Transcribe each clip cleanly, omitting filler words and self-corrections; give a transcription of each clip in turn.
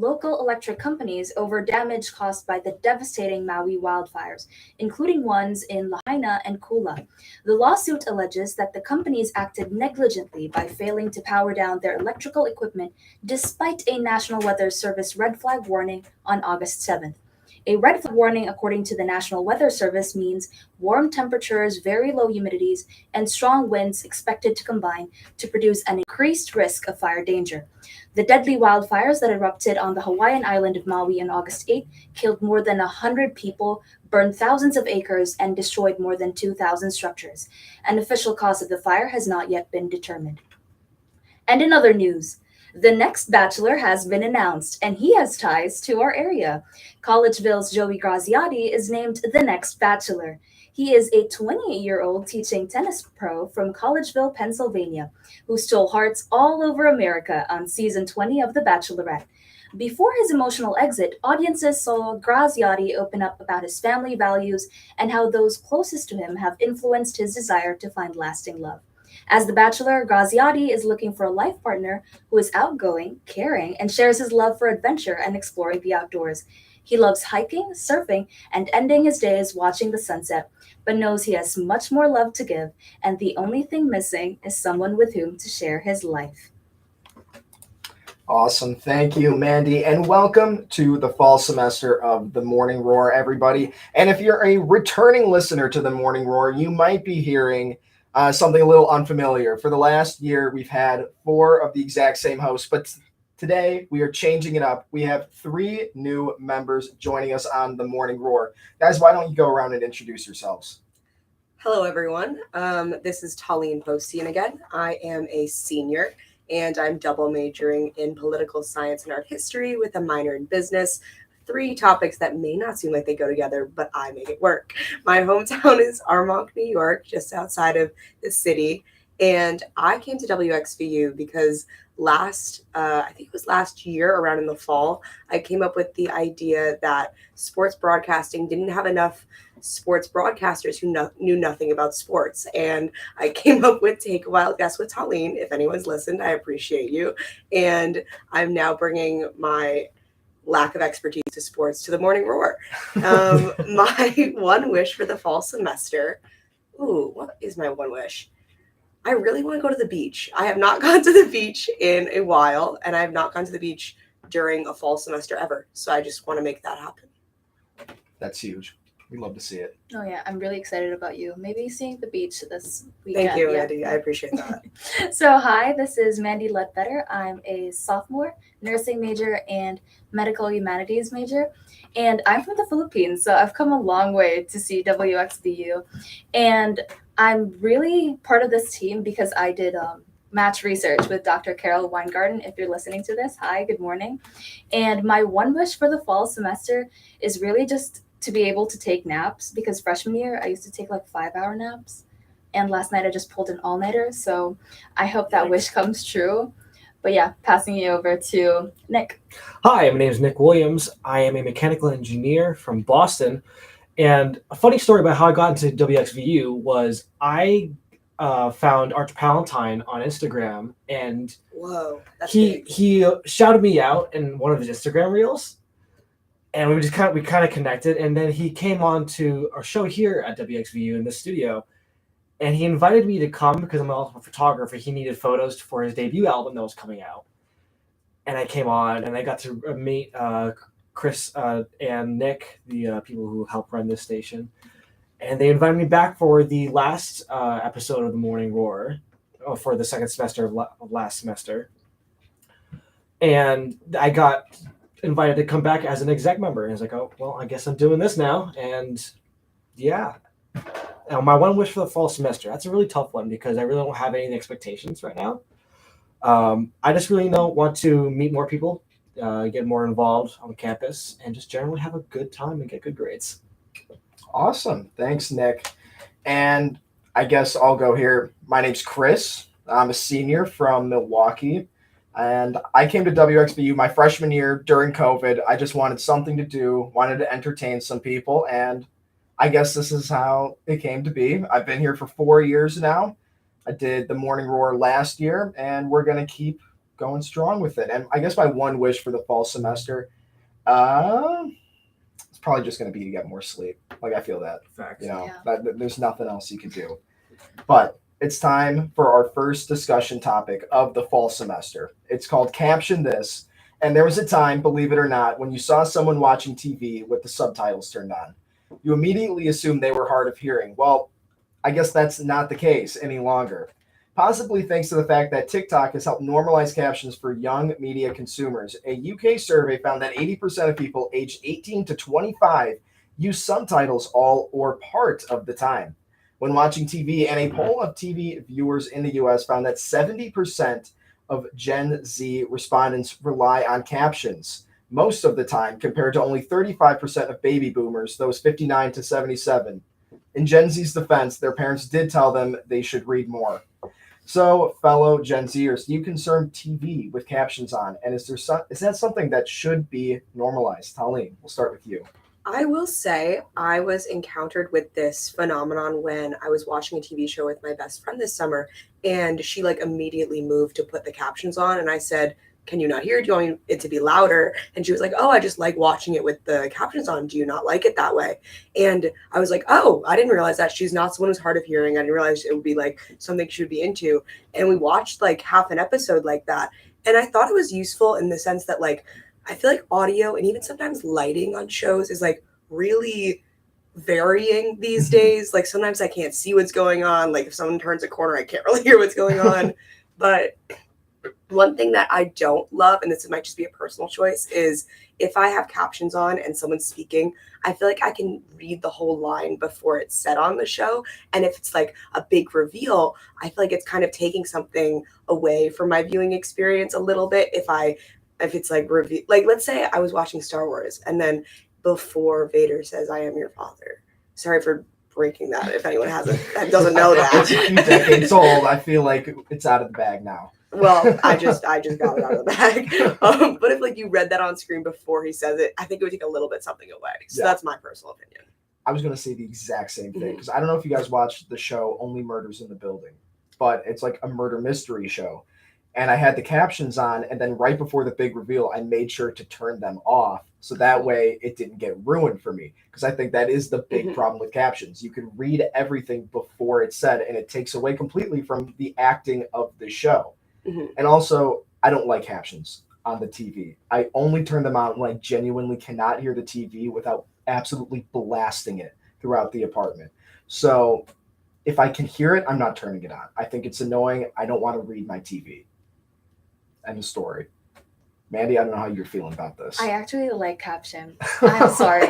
local electric companies over damage caused by the devastating Maui wildfires, including ones in Lahaina and Kula. The lawsuit alleges that the companies acted negligently by failing to power down their electrical equipment despite a National Weather Service red flag warning on August 7th. A red flag warning, according to the National Weather Service, means warm temperatures, very low humidities, and strong winds expected to combine to produce an increased risk of fire danger. The deadly wildfires that erupted on the Hawaiian island of Maui on August 8th killed more than 100 people, burned thousands of acres, and destroyed more than 2,000 structures. An official cause of the fire has not yet been determined. And in other news, the next bachelor has been announced, and he has ties to our area. Collegeville's Joey Graziati is named the next bachelor. He is a 28-year-old teaching tennis pro from Collegeville, Pennsylvania, who stole hearts all over America on season 20 of The Bachelorette. Before his emotional exit, audiences saw Graziati open up about his family values and how those closest to him have influenced his desire to find lasting love. As the bachelor, Graziati is looking for a life partner who is outgoing, caring, and shares his love for adventure and exploring the outdoors. He loves hiking, surfing, and ending his days watching the sunset, but knows he has much more love to give, and the only thing missing is someone with whom to share his life. Awesome. Thank you, Mandy. And welcome to the fall semester of the Morning Roar, everybody. And if you're a returning listener to the Morning Roar, you might be hearing something a little unfamiliar. For the last year, we've had 4 of the exact same hosts, but today we are changing it up. We have 3 new members joining us on the Morning Roar. Guys, why don't you go around and introduce yourselves? Hello, everyone. This is Tallene Bostian again. I am a senior, and I'm double majoring in political science and art history with a minor in business. 3 topics that may not seem like they go together, but I make it work. My hometown is Armonk, New York, just outside of the city. And I came to WXVU because I think it was last year around in the fall, I came up with the idea that sports broadcasting didn't have enough sports broadcasters who knew nothing about sports. And I came up with Take a Wild Guess with Tallene. If anyone's listened, I appreciate you. And I'm now bringing my lack of expertise to sports to the Morning Roar. My one wish for the fall semester. Ooh, what is my one wish? I really want to go to the beach. I have not gone to the beach in a while, and I have not gone to the beach during a fall semester ever. So I just want to make that happen. That's huge. We love to see it. Oh yeah, I'm really excited about you. Maybe seeing the beach this weekend. Thank you, yeah. Mandy. I appreciate that. So hi, this is Mandy Ledbetter. I'm a sophomore, nursing major, and medical humanities major. And I'm from the Philippines, so I've come a long way to see WXVU. And I'm really part of this team because I did match research with Dr. Carol Weingarten. If you're listening to this, hi, good morning. And my one wish for the fall semester is really just to be able to take naps, because freshman year I used to take like 5-hour naps, and last night I just pulled an all-nighter, so I hope that wish comes true. But yeah, passing you over to Nick. Hi, my name is Nick Williams. I am a mechanical engineer from Boston, and a funny story about how I got into WXVU was I found Arch Palantine on Instagram, and Whoa, that's he big. he shouted me out in one of his Instagram reels. And we kind of connected, and then he came on to our show here at WXVU in the studio, and he invited me to come because I'm also a photographer. He needed photos for his debut album that was coming out, and I came on, and I got to meet Chris and Nick, the people who help run this station, and they invited me back for the last episode of the Morning Roar, for the second semester of last semester, and I got invited to come back as an exec member. And I was like, oh, well, I guess I'm doing this now. And yeah. Now, my one wish for the fall semester, that's a really tough one because I really don't have any expectations right now. I just really want to meet more people, get more involved on campus, and just generally have a good time and get good grades. Awesome. Thanks, Nick. And I guess I'll go here. My name's Chris. I'm a senior from Milwaukee. And I came to WXVU my freshman year during COVID. I just wanted something to do, wanted to entertain some people, and I guess this is how it came to be. I've been here for 4 years now. I did the Morning Roar last year, and we're going to keep going strong with it. And I guess my one wish for the fall semester, it's probably just going to be to get more sleep. Like I feel that, Facts. Yeah. there's nothing else you can do. But it's time for our first discussion topic of the fall semester. It's called Caption This. And there was a time, believe it or not, when you saw someone watching TV with the subtitles turned on. You immediately assumed they were hard of hearing. Well, I guess that's not the case any longer. Possibly thanks to the fact that TikTok has helped normalize captions for young media consumers. A UK survey found that 80% of people aged 18 to 25 use subtitles all or part of the time when watching TV. And a poll of TV viewers in the US found that 70% of Gen Z respondents rely on captions most of the time, compared to only 35% of baby boomers, those 59 to 77. In Gen Z's defense, their parents did tell them they should read more. So, fellow Gen Zers, do you consume TV with captions on? And is that something that should be normalized? Talene, we'll start with you. I will say I was encountered with this phenomenon when I was watching a TV show with my best friend this summer, and she like immediately moved to put the captions on, and I said, "Can you not hear? Do you want it to be louder?" And she was like, "Oh, I just like watching it with the captions on. Do you not like it that way?" And I was like, "Oh, I didn't realize that she's not someone who's hard of hearing. I didn't realize it would be like something she would be into." And we watched like half an episode like that, and I thought it was useful in the sense that like I feel like audio and even sometimes lighting on shows is like really varying these days. Like sometimes I can't see what's going on. Like if someone turns a corner, I can't really hear what's going on. But one thing that I don't love, and this might just be a personal choice, is if I have captions on and someone's speaking, I feel like I can read the whole line before it's said on the show. And if it's like a big reveal, I feel like it's kind of taking something away from my viewing experience a little bit. If it's like reveal, like let's say I was watching Star Wars and then before Vader says, "I am your father." Sorry for breaking that. If anyone doesn't know that, It's a few decades old. I feel like it's out of the bag now. Well, I just got it out of the bag. But if like you read that on screen before he says it, I think it would take a little bit something away. So that's my personal opinion. I was going to say the exact same thing because I don't know if you guys watched the show Only Murders in the Building, but it's like a murder mystery show. And I had the captions on, and then right before the big reveal, I made sure to turn them off so that way it didn't get ruined for me. Because I think that is the big problem with captions. You can read everything before it's said, and it takes away completely from the acting of the show. And also, I don't like captions on the TV. I only turn them on when I genuinely cannot hear the TV without absolutely blasting it throughout the apartment. So if I can hear it, I'm not turning it on. I think it's annoying. I don't want to read my TV. End of story. Mandy, I don't know how you're feeling about this. I actually like caption. I'm sorry.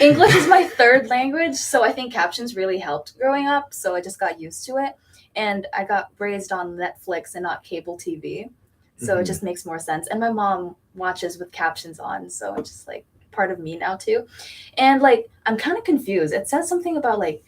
English is my third language, so I think captions really helped growing up, so I just got used to it. And I got raised on Netflix and not cable TV, so it just makes more sense. And my mom watches with captions on, so it's just like part of me now too. And like I'm kind of confused. It says something about like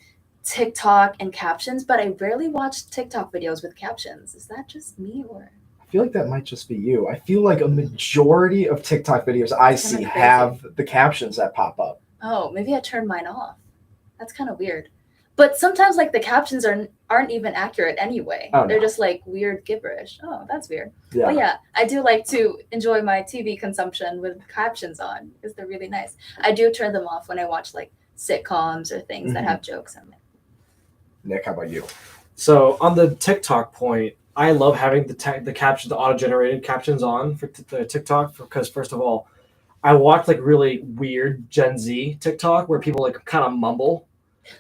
TikTok and captions, but I rarely watch TikTok videos with captions. Is that just me or? I feel like that might just be you. I feel like a majority of TikTok videos I see crazy. have the captions that pop up. Oh, maybe I turned mine off. That's kind of weird. But sometimes like the captions aren't even accurate anyway. Oh, They're no. just like weird gibberish. Oh, that's weird. Yeah. But yeah, I do like to enjoy my TV consumption with captions on because they're really nice. I do turn them off when I watch like sitcoms or things that have jokes in it. Nick, how about you? So on the TikTok point, I love having the captions, the auto-generated captions on for the TikTok because first of all, I watch like really weird Gen Z TikTok where people like kind of mumble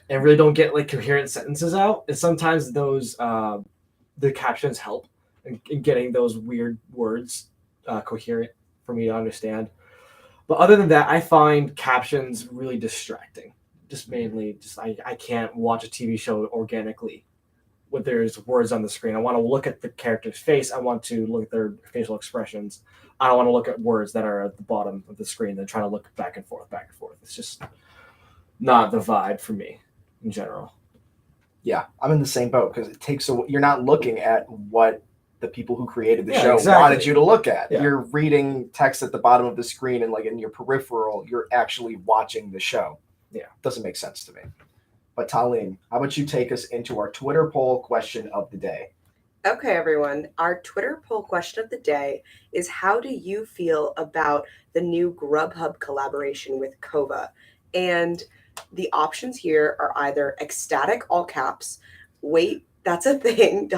and really don't get like coherent sentences out. And sometimes those the captions help in getting those weird words coherent for me to understand. But other than that, I find captions really distracting. Just mainly, I can't watch a TV show organically when there's words on the screen. I want to look at the character's face. I want to look at their facial expressions. I don't want to look at words that are at the bottom of the screen and trying to look back and forth. It's just not the vibe for me in general. Yeah, I'm in the same boat because it takes away. You're not looking at what the people who created the Yeah, show exactly. wanted you to look at. Yeah. You're reading text at the bottom of the screen and like in your peripheral, you're actually watching the show. Yeah. Doesn't make sense to me. But Talene, how about you take us into our Twitter poll question of the day? Okay, everyone. Our Twitter poll question of the day is, how do you feel about the new Grubhub collaboration with Kova? And the options here are either ecstatic, all caps, wait, that's a thing, ...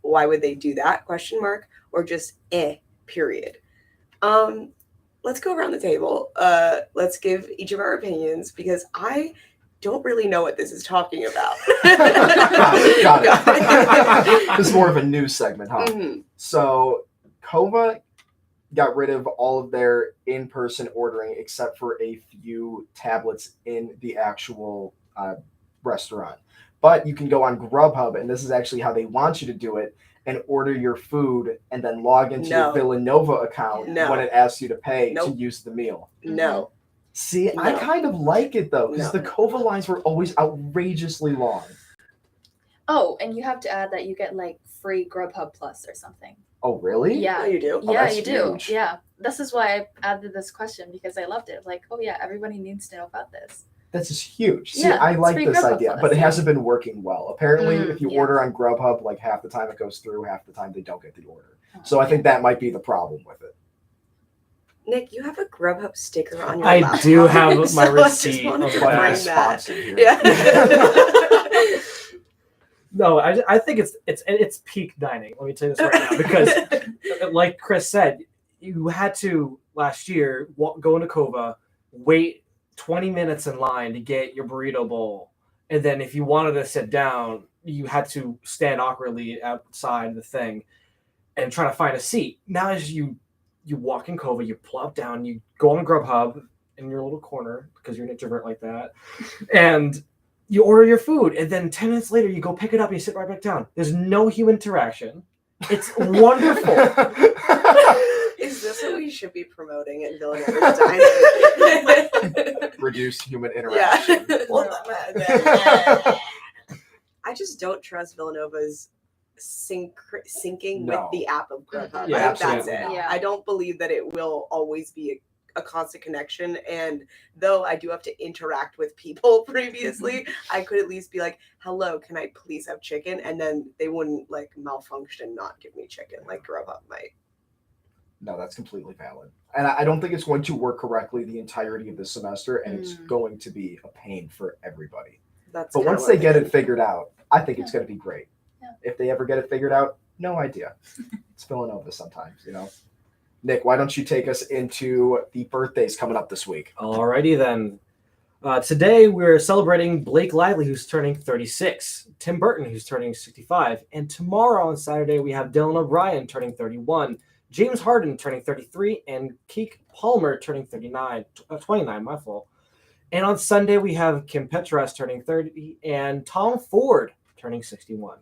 Why would they do that? Question mark, or just period. Let's go around the table. Let's give each of our opinions because I don't really know what this is talking about. Got it. This is more of a news segment, huh? Mhm. So Kova got rid of all of their in-person ordering except for a few tablets in the actual restaurant. But you can go on Grubhub, and this is actually how they want you to do it, and order your food and then log into No. your Villanova account No. when it asks you to pay to Nope. use the meal. No. See, I No. kind of like it though, because No. the Kova lines were always outrageously long. Oh, and you have to add that you get like free Grubhub Plus or something. Oh, really? Oh, Yeah. you do? Oh, Yeah, that's you do. huge. Yeah. This is why I added this question because I loved it. Like, oh yeah, everybody needs to know about this. This is huge. See, Yeah, I it's like free this Grubhub idea, Plus, but it yeah. hasn't been working well. Apparently, if you Yeah. order on Grubhub, like half the time it goes through, half the time they don't get the order. Oh, So I think that might be the problem with it. Nick, you have a Grubhub sticker on your I laptop. do have my So I just receipt wanted of to But that. bring not that. sponsored here. Yeah. No, I think it's peak dining. Let me tell you this right now because, like Chris said, you had to last year go into Kova, wait 20 minutes in line to get your burrito bowl, and then if you wanted to sit down, you had to stand awkwardly outside the thing and try to find a seat. Now, as you walk in Kova, you plop down, you go on Grubhub in your little corner because you're an introvert like that, and you order your food, and then 10 minutes later, you go pick it up and you sit right back down. There's no human interaction. It's wonderful. Is this what we should be promoting at Villanova's Dining? Reduce human Yeah. interaction. I just don't trust Villanova's syncing No. with the app of Grubhub. Yeah, I think that's absolutely it. not. Yeah. I don't believe that it will always be a constant connection. And though I do have to interact with people previously, I could at least be like, hello, can I please have chicken? And then they wouldn't like malfunction, not give me chicken like Grubhub might. No, that's completely valid. And I don't think it's going to work correctly the entirety of the semester, and it's going to be a pain for everybody. That's But kinda once what they I'm get it thinking. figured out, I think it's going to be great. Yeah. If they ever get it figured out, no idea. It's Villanova sometimes, you know? Nick, why don't you take us into the birthdays coming up this week? Alrighty then. Today we're celebrating Blake Lively, who's turning 36, Tim Burton, who's turning 65, and tomorrow on Saturday we have Dylan O'Brien turning 31, James Harden turning 33, and Keek Palmer turning 29, my fault. And on Sunday we have Kim Petras turning 30 and Tom Ford turning 61.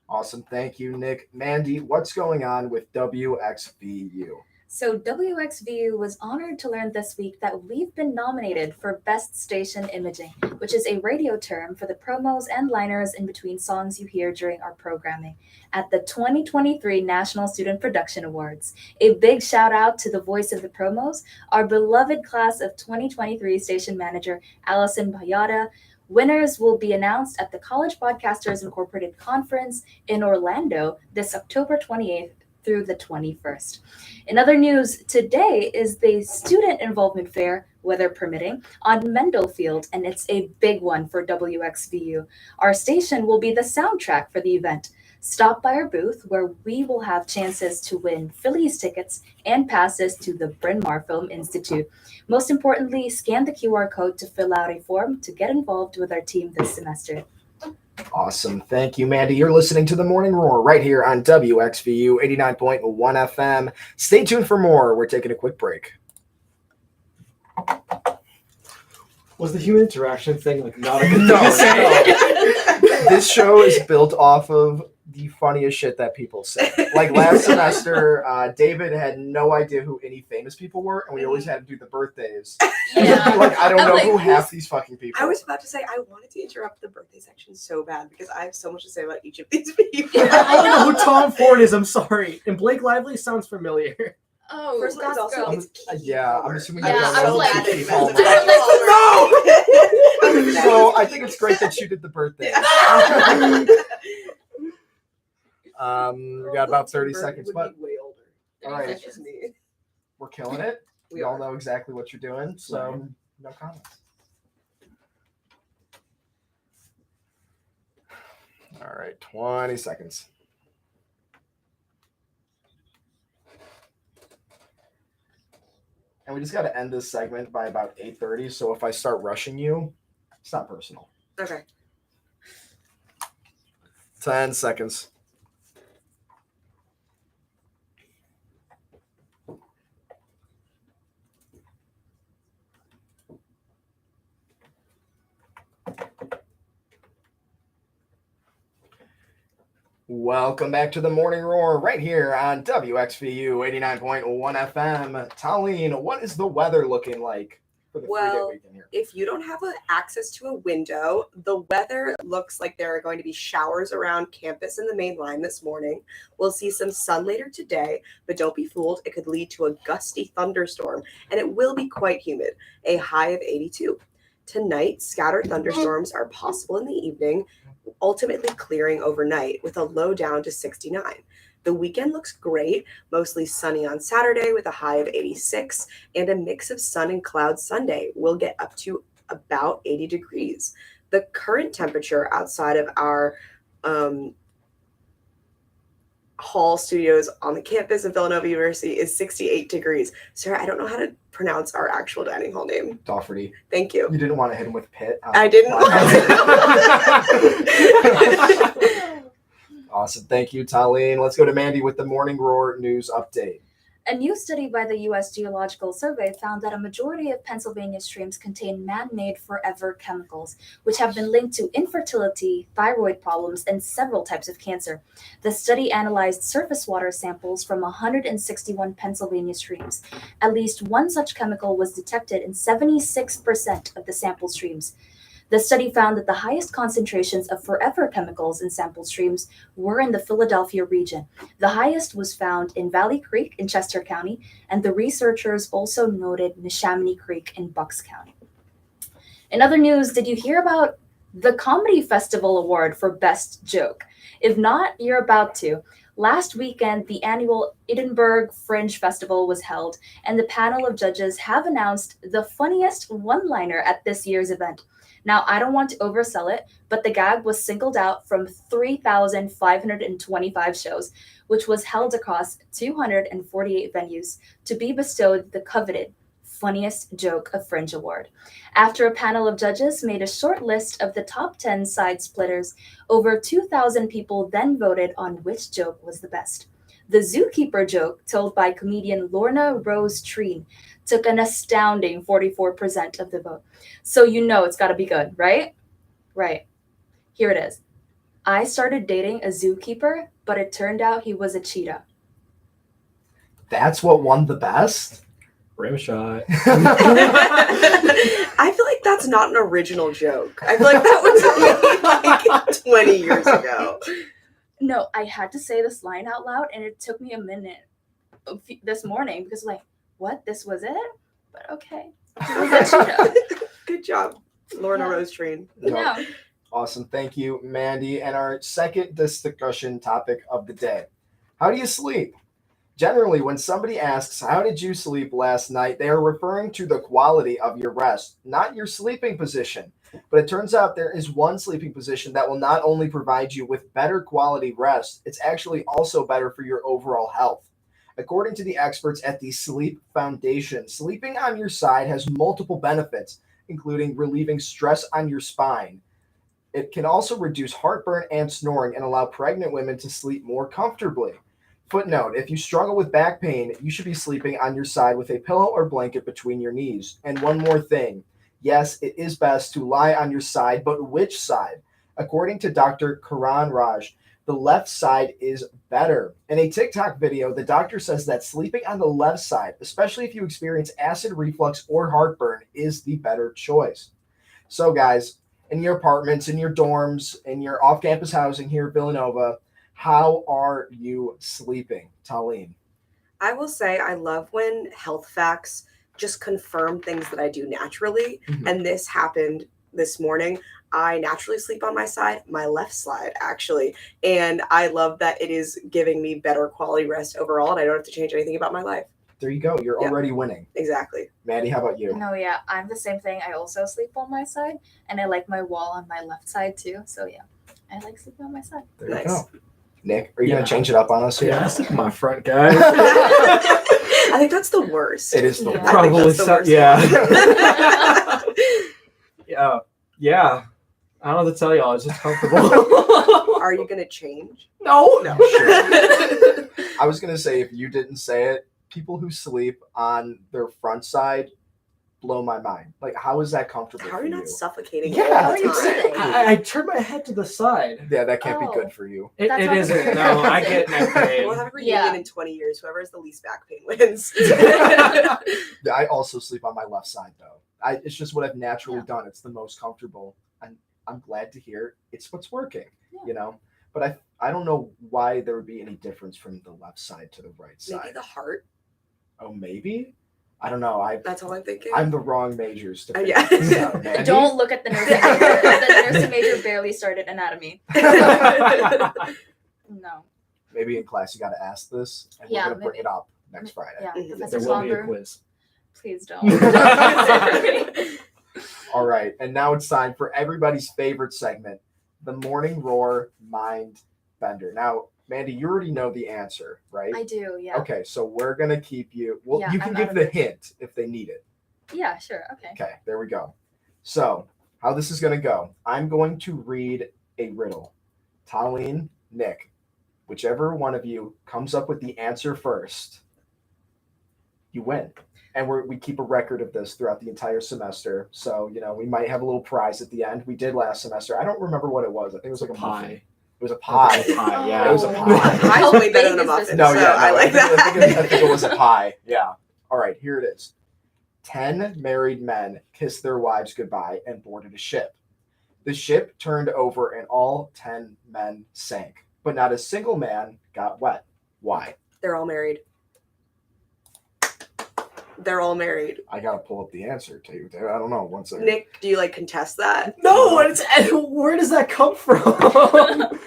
Awesome. Thank you, Nick. Mandy, what's going on with WXVU? So WXVU was honored to learn this week that we've been nominated for Best Station Imaging, which is a radio term for the promos and liners in between songs you hear during our programming at the 2023 National Student Production Awards. A big shout out to the voice of the promos, our beloved class of 2023 station manager, Allison Bayada. Winners will be announced at the College Broadcasters Incorporated Conference in Orlando this October 28th through the 21st. In other news, today is the Student Involvement Fair, weather permitting, on Mendel Field, and it's a big one for WXVU. Our station will be the soundtrack for the event. Stop by our booth where we will have chances to win Phillies tickets and passes to the Bryn Mawr Film Institute. Most importantly, scan the QR code to fill out a form to get involved with our team this semester. Awesome. Thank you, Mandy. You're listening to The Morning Roar right here on WXVU 89.1 FM. Stay tuned for more. We're taking a quick break. Was the human interaction thing like not a good No, thing to say? This show is built off of the funniest shit that people say. Like last semester, David had no idea who any famous people were, and we always had to do the birthdays. Yeah. Like, I don't know Like, who half these fucking people I was are. about to say I wanted to interrupt the birthday section so bad because I have so much to say about each of these people. I don't know who Tom Ford is. I'm sorry. And Blake Lively sounds familiar. Oh, First of all, it's also Gossip Girl. it's Keith Yeah, I'm Palmer. assuming Yeah, you I don't know was who like- Keith I was Palmer is. like, So I think it's great that you did the birthday. We got about 30 seconds, Would but be way older. all right. That's just me. we're killing it. We all know exactly what you're doing, so no comments. All right, 20 seconds. And we just got to end this segment by about 8:30. So if I start rushing you, it's not personal. Okay. 10 seconds. Welcome back to the Morning Roar right here on WXVU 89.1 FM. Talene, what is the weather looking like for the 3-day weekend here? If you don't have access to a window, the weather looks like there are going to be showers around campus and the main line this morning. We'll see some sun later today, but don't be fooled. It could lead to a gusty thunderstorm, and it will be quite humid, a high of 82. Tonight, scattered thunderstorms are possible in the evening, ultimately clearing overnight with a low down to 69. The weekend looks great, mostly sunny on Saturday with a high of 86, and a mix of sun and clouds Sunday will get up to about 80 degrees. The current temperature outside of our hall studios on the campus of Villanova University is 68 degrees. Sarah, I don't know how to pronounce our actual dining hall name. Dougherty. Thank you. You didn't want to hit him with Pitt? I didn't. Awesome. Thank you, Talene. Let's go to Mandy with the Morning Roar news update. A new study by the U.S. Geological Survey found that a majority of Pennsylvania streams contain man-made forever chemicals, which have been linked to infertility, thyroid problems, and several types of cancer. The study analyzed surface water samples from 161 Pennsylvania streams. At least one such chemical was detected in 76% of the sample streams. The study found that the highest concentrations of forever chemicals in sample streams were in the Philadelphia region. The highest was found in Valley Creek in Chester County, and the researchers also noted Neshaminy Creek in Bucks County. In other news, did you hear about the Comedy Festival Award for Best Joke? If not, you're about to. Last weekend, the annual Edinburgh Fringe Festival was held, and the panel of judges have announced the funniest one-liner at this year's event. Now, I don't want to oversell it, but the gag was singled out from 3,525 shows, which was held across 248 venues, to be bestowed the coveted Funniest Joke of Fringe Award. After a panel of judges made a short list of the top 10 side splitters, over 2,000 people then voted on which joke was the best. The zookeeper joke, told by comedian Lorna Rose Treen, took an astounding 44% of the vote. So you know it's got to be good, right? Right. Here it is. I started dating a zookeeper, but it turned out he was a cheetah. That's what won the best? Rim shot. I feel like that's not an original joke. I feel like that was made like 20 years ago. No, I had to say this line out loud, and it took me a minute this morning because, like, what? This was it? But okay. It was a cheetah. Good job, Lorna Yeah. Rose Treen. Yeah. Awesome. Thank you, Mandy. And our second discussion topic of the day. How do you sleep? Generally, when somebody asks, how did you sleep last night, they are referring to the quality of your rest, not your sleeping position. But it turns out there is one sleeping position that will not only provide you with better quality rest, it's actually also better for your overall health. According to the experts at the Sleep Foundation, sleeping on your side has multiple benefits, including relieving stress on your spine. It can also reduce heartburn and snoring and allow pregnant women to sleep more comfortably. Footnote, if you struggle with back pain, you should be sleeping on your side with a pillow or blanket between your knees. And one more thing. Yes, it is best to lie on your side, but which side? According to Dr. Karan Raj, the left side is better. In a TikTok video, the doctor says that sleeping on the left side, especially if you experience acid reflux or heartburn, is the better choice. So guys, in your apartments, in your dorms, in your off-campus housing here at Villanova, how are you sleeping, Talene? I will say I love when health facts just confirm things that I do naturally. Mhm. And this happened this morning, I naturally sleep on my side, my left side actually, and I love that it is giving me better quality rest overall, and I don't have to change anything about my life. There you go. You're Yeah. already winning. Exactly. Maddie, how about you? No, yeah, I'm the same thing. I also sleep on my side, and I like my wall on my left side too. So yeah, I like sleeping on my side. There you Nice. go. Nick, are you Yeah. gonna change it up on us here? Yeah, that's my front, guys. I think that's the worst. It is the Yeah. worst. I think Probably that's the so. worst Yeah. one. Yeah. I don't know what to tell y'all. It's just comfortable. Are you gonna change? No. No. I was gonna say, if you didn't say it, people who sleep on their front side blow my mind. Like, how is that comfortable How are for you you? not suffocating? Yeah, all the how are you time? breathing? I turn my head to the side. Yeah, that can't be Oh. good for you. It That's not isn't. very No, I comforting. get neck pain. We'll have a reunion Yeah. in 20 years. Whoever has the least back pain wins. Yeah, I also sleep on my left side though. It's just what I've naturally Yeah. done. It's the most comfortable, and I'm glad to hear it's what's working. Yeah. You know, but I don't know why there would be any difference from the left side to the right Maybe side. the heart. Oh, maybe. I don't know. That's all I'm thinking. I'm the wrong majors to figure Yeah. this out, Mandy. Don't look at the nursing major. The nursing major barely started anatomy. No. Maybe in class you got to ask this, and Yeah, we're gonna bring maybe. it up next Friday. Yeah, Mhm. Professor There will be a Somber, quiz. please don't. All right, and now it's time for everybody's favorite segment, the Morning Roar Mind Bender. Now, Mandy, you already know the answer, right? I do, yeah. Okay, so we're gonna keep you. Well, Yeah, you can I'm give out the of it. hint if they need it. Yeah, sure. Okay. Okay, there we go. So, how this is gonna go? I'm going to read a riddle. Talene, Nick, whichever one of you comes up with the answer first, you win. And we keep a record of this throughout the entire semester. So, we might have a little prize at the end. We did last semester. I don't remember what it was. I think it was like a muffin. Pie. It was a pie. Pie, yeah. It was a Oh. pie. Pie's way better than a How big is muffin. this? No, so yeah, no, I like that. I think it was a pie. Yeah. All right, here it is. 10 married men kissed their wives goodbye and boarded a ship. The ship turned over and all 10 men sank, but not a single man got wet. Why? They're all married. They're all married. I gotta pull up the answer to you. I don't know. One second. Nick, do you contest that? No, where does that come from?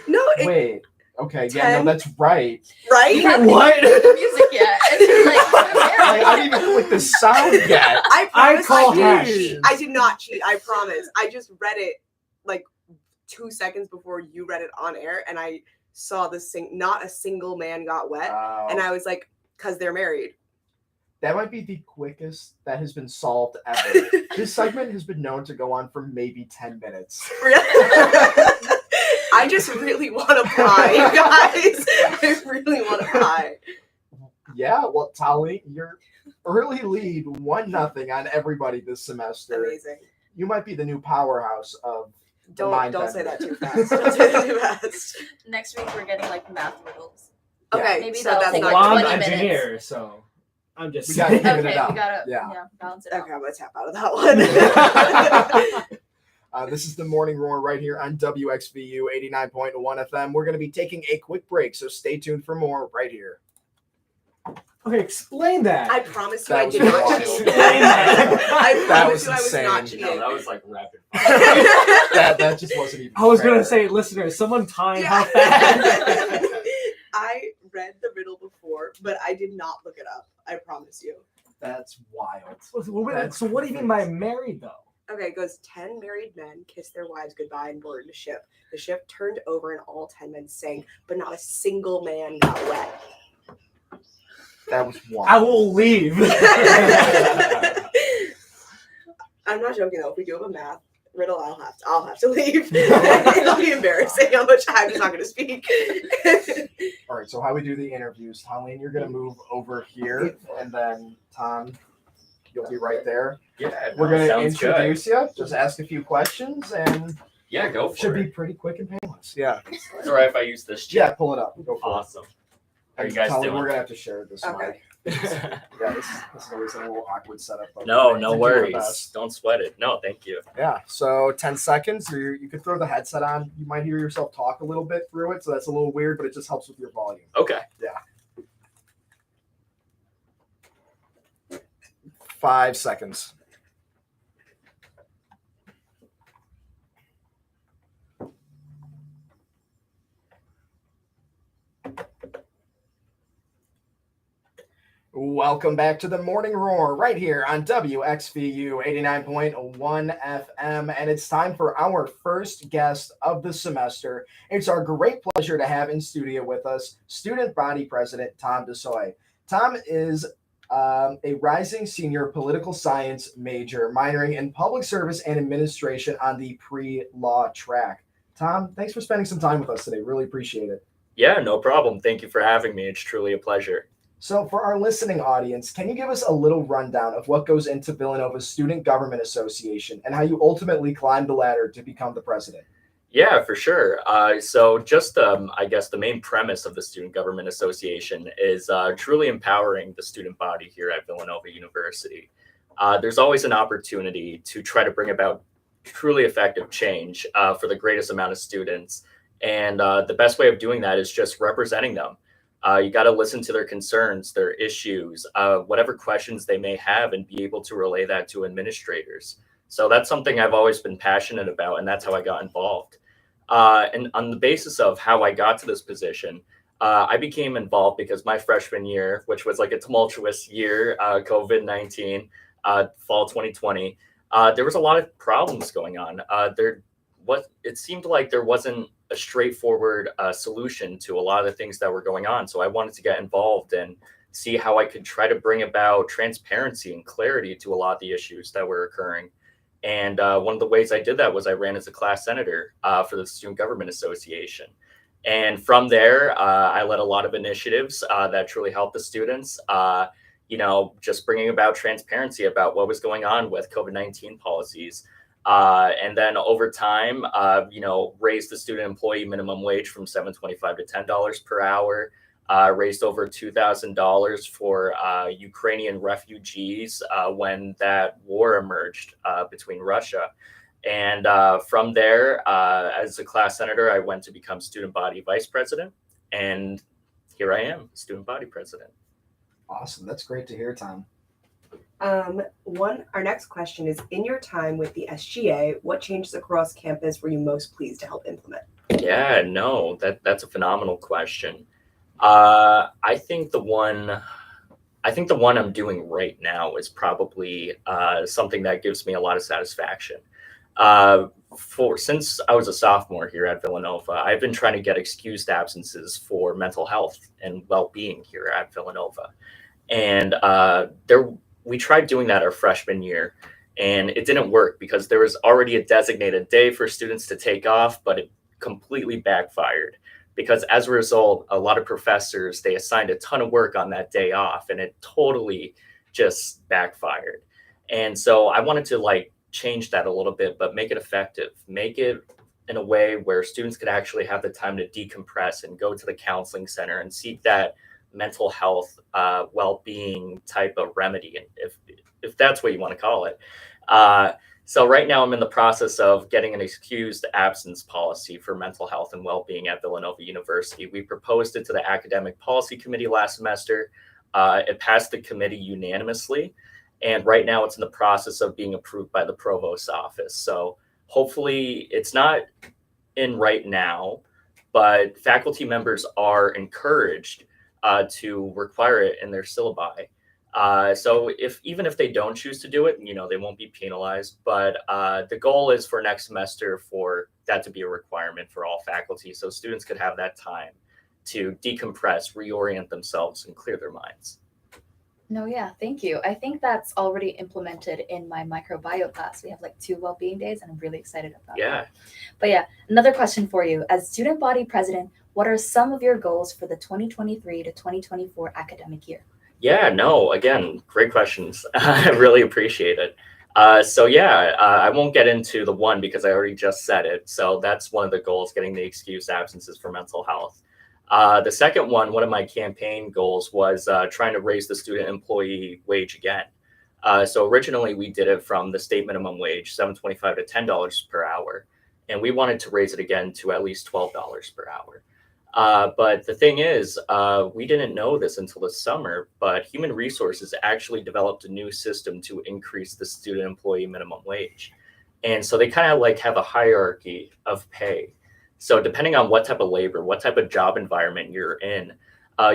No, Wait. Okay. Yeah. No, 10? that's right. right? You haven't What? even heard the music yet. And you're like, I didn't even click the sound yet. I promise call I didn't hash. cheat. I did not cheat. I promise. I just read it like 2 seconds before you read it on air, and I saw not a single man got wet, and I was like, because they're married. That might be the quickest that has been solved ever. This segment has been known to go on for maybe 10 minutes. I just really want a pie, you guys. I really want a pie. Yeah, well, Tali, your early lead 1-0 on everybody this semester. Amazing. You might be the new powerhouse of Don't Mind say that bender. too fast. Don't say that too fast. next week we're getting like math riddles. Yeah. Okay, Maybe so that'll that's take not Well, I'm good. an 20 minutes. engineer, so I'm just We gotta saying. give it Okay, up. we gotta Yeah. balance it out. Okay, I'm gonna tap out of that one. This is the Morning Roar right here on WXVU 89.1 FM. We're going to be taking a quick break, so stay tuned for more right here. Okay, explain that. I promise you That I was did not wild. cheat. That I That promise was you I was insane. not No, cheating. that was like rapid That just wasn't even I was fair. gonna say, listeners, someone time Yeah. how fast. I read the riddle before, but I did not look it up. I promise you. That's wild. So what do you mean by married though? Okay, it goes 10 married men kissed their wives goodbye and boarded a ship. The ship turned over and all 10 men sank, but not a single man got wet. That was wild. I will leave. I'm not joking though. If we do have a math riddle, I'll have to leave. It'll be embarrassing how much I'm just not going to speak. All right, so how we do the interviews, Colleen, you're going to move over here, and then Tom, you'll be right there. Yeah, We're going to sounds good. introduce you, just ask a few questions, and Yeah, go for should be it. pretty quick and painless. Yeah. It's alright if I use this Yeah, chat. pull it up. Go for Awesome. it. How are you guys Colleen, doing? We're going to have to share this Okay. mic. Yeah, this is always a little awkward setup. but No, we're no gonna do our worries. best. Don't sweat it. No, thank you. Yeah, so 10 seconds. You could throw the headset on. You might hear yourself talk a little bit through it, so that's a little weird, but it just helps with your volume. Okay. 5 seconds. Welcome back to the Morning Roar right here on WXVU 89.1 FM. And it's time for our first guest of the semester. It's our great pleasure to have in studio with us Student Body President Tom DeSoy. Tom is a rising senior political science major, minoring in public service and administration on the pre-law track. Tom, thanks for spending some time with us today. Really appreciate it. Yeah, no problem. Thank you for having me. It's truly a pleasure. So for our listening audience, can you give us a little rundown of what goes into Villanova's Student Government Association and how you ultimately climbed the ladder to become the president? Yeah, for sure. So just, I guess the main premise of the Student Government Association is truly empowering the student body here at Villanova University. There's always an opportunity to try to bring about truly effective change for the greatest amount of students. And the best way of doing that is just representing them. You got to listen to their concerns, their issues, whatever questions they may have, and be able to relay that to administrators. So that's something I've always been passionate about, and that's how I got involved. And on the basis of how I got to this position, I became involved because my freshman year, which was like a tumultuous year, COVID-19, fall 2020, there was a lot of problems going on. It seemed like there wasn't a straightforward solution to a lot of the things that were going on. So I wanted to get involved and see how I could try to bring about transparency and clarity to a lot of the issues that were occurring. And one of the ways I did that was I ran as a class senator for the Student Government Association. And from there, I led a lot of initiatives that truly helped the students, just bringing about transparency about what was going on with COVID-19 policies. And then over time, raised the student employee minimum wage from $7.25 to $10 per hour, raised over $2,000 for Ukrainian refugees when that war emerged between Russia. And from there, as a class senator, I went to become student body vice president. And here I am, student body president. Awesome. That's great to hear, Tom. Our next question is, in your time with the SGA, what changes across campus were you most pleased to help implement? Yeah, no, that's a phenomenal question. I think the one I'm doing right now is probably something that gives me a lot of satisfaction. Since I was a sophomore here at Villanova, I've been trying to get excused absences for mental health and well-being here at Villanova. And we tried doing that our freshman year, and it didn't work because there was already a designated day for students to take off, but it completely backfired because as a result, a lot of professors, they assigned a ton of work on that day off, and it totally just backfired. And so I wanted to change that a little bit, but make it effective, make it in a way where students could actually have the time to decompress and go to the counseling center and seek that mental health, well-being type of remedy, if that's what you want to call it. So right now I'm in the process of getting an excused absence policy for mental health and well-being at Villanova University. We proposed it to the Academic Policy Committee last semester. It passed the committee unanimously, and right now it's in the process of being approved by the provost's office. So hopefully it's not in right now, but faculty members are encouraged to require it in their syllabi. So even if they don't choose to do it, they won't be penalized. But the goal is for next semester for that to be a requirement for all faculty, so students could have that time to decompress, reorient themselves, and clear their minds. No, yeah, thank you. I think that's already implemented in my microbiome class. We have 2 well-being days, and I'm really excited about that. But yeah, another question for you. As student body president, what are some of your goals for the 2023 to 2024 academic year? Yeah, no, again, great questions. I really appreciate it. I won't get into the one because I already just said it. So that's one of the goals, getting the excused absences for mental health. The second one of my campaign goals was trying to raise the student employee wage again. So originally we did it from the state minimum wage, $7.25 to $10 per hour. And we wanted to raise it again to at least $12 per hour. But the thing is, we didn't know this until the summer, but Human Resources actually developed a new system to increase the student employee minimum wage. And so they kind of have a hierarchy of pay. So depending on what type of labor, what type of job environment you're in,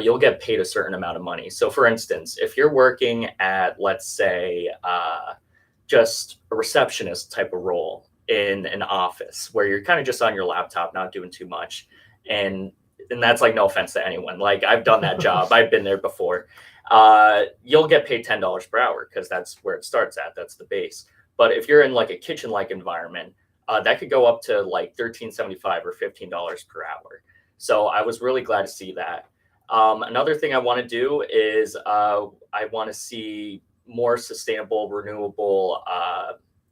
you'll get paid a certain amount of money. So for instance, if you're working at, let's say, just a receptionist type of role in an office where you're kind of just on your laptop, not doing too much. And that's like, no offense to anyone. Like, I've done that job. I've been there before. You'll get paid $10 per hour because that's where it starts at. That's the base. But if you're in like a kitchen-like environment, that could go up to like $13.75 or $15 per hour. So I was really glad to see that. Another thing I want to do is I want to see more sustainable, renewable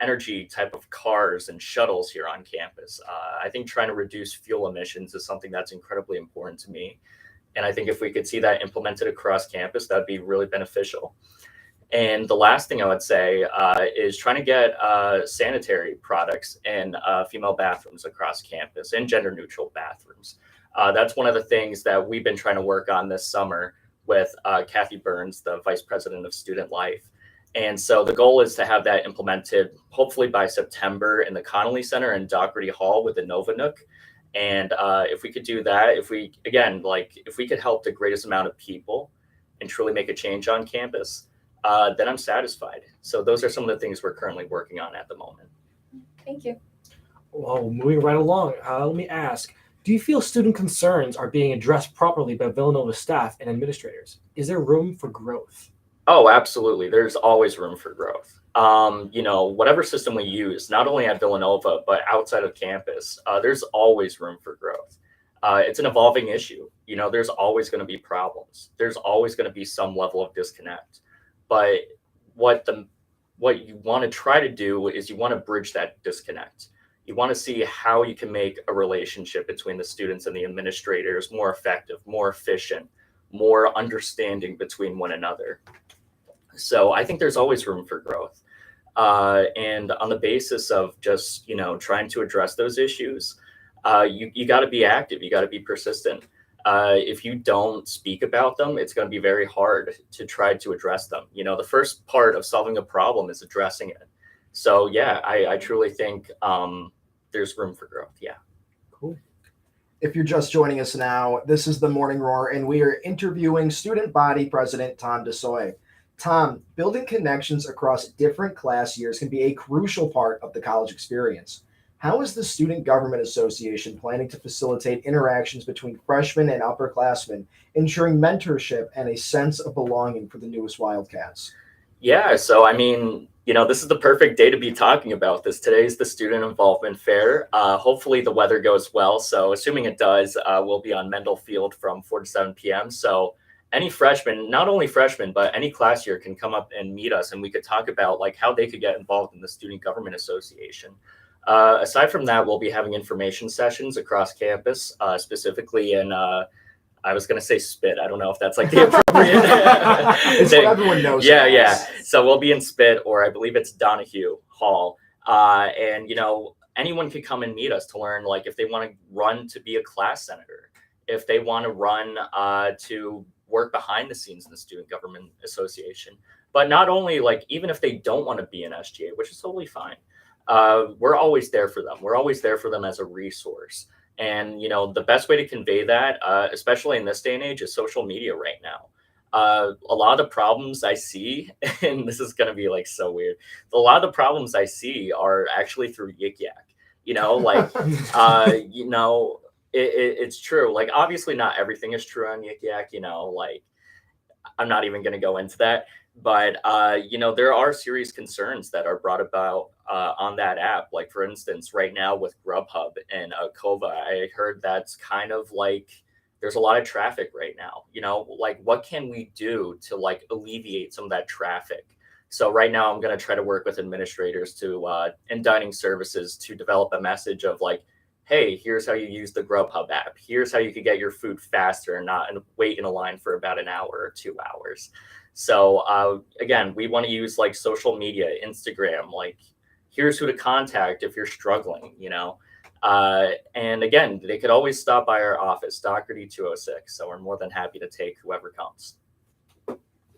energy type of cars and shuttles here on campus. I think trying to reduce fuel emissions is something that's incredibly important to me. And I think if we could see that implemented across campus, that'd be really beneficial. And the last thing I would say is trying to get sanitary products and female bathrooms across campus and gender neutral bathrooms. That's one of the things that we've been trying to work on this summer with Kathy Burns, the Vice President of Student Life. And so the goal is to have that implemented hopefully by September in the Connolly Center and Dougherty Hall with the Nova Nook. And if we could do that, if we could help the greatest amount of people and truly make a change on campus, then I'm satisfied. So those are some of the things we're currently working on at the moment. Thank you. Well, moving right along, let me ask, do you feel student concerns are being addressed properly by Villanova staff and administrators? Is there room for growth? Oh, absolutely. There's always room for growth. Whatever system we use, not only at Villanova, but outside of campus, there's always room for growth. It's an evolving issue. There's always going to be problems. There's always going to be some level of disconnect. But what you want to try to do is you want to bridge that disconnect. You want to see how you can make a relationship between the students and the administrators more effective, more efficient, more understanding between one another. So I think there's always room for growth. And on the basis of just, trying to address those issues, you got to be active. You got to be persistent. If you don't speak about them, it's going to be very hard to try to address them. The first part of solving a problem is addressing it. So yeah, I truly think there's room for growth. Yeah. Cool. If you're just joining us now, this is the Morning Roar, and we are interviewing Student Body President Tom DeSoy. Tom, building connections across different class years can be a crucial part of the college experience. How is the Student Government Association planning to facilitate interactions between freshmen and upperclassmen, ensuring mentorship and a sense of belonging for the newest Wildcats? Yeah, so this is the perfect day to be talking about this. Today's the Student Involvement Fair. Hopefully the weather goes well. So assuming it does, we'll be on Mendel Field from 4 to 7 p.m. So any freshman, not only freshmen, but any class year can come up and meet us, and we could talk about like how they could get involved in the Student Government Association. Aside from that, we'll be having information sessions across campus, specifically in, I was going to say Spit. I don't know if that's like the appropriate. It's what everyone knows. Yeah. So we'll be in Spit, or I believe it's Donahue Hall. And anyone could come and meet us to learn, like if they want to run to be a class senator, if they want to run to work behind the scenes in the Student Government Association. But not only like, even if they don't want to be an SGA, which is totally fine. We're always there for them. We're always there for them as a resource. And, the best way to convey that, especially in this day and age, is social media right now. A lot of the problems I see, and this is going to be like so weird, a lot of the problems I see are actually through Yik Yak. It's true. Like, obviously not everything is true on Yik Yak, I'm not even going to go into that. But, there are serious concerns that are brought about on that app. Like, for instance, right now with Grubhub and Kova, I heard that's kind of like there's a lot of traffic right now. What can we do to like alleviate some of that traffic? So right now I'm going to try to work with administrators and dining services to develop a message of like, hey, here's how you use the Grubhub app. Here's how you can get your food faster and not wait in a line for about an hour or 2 hours. So again, we want to use like social media, Instagram, like here's who to contact if you're struggling, and again, they could always stop by our office, Dougherty 206. So we're more than happy to take whoever comes.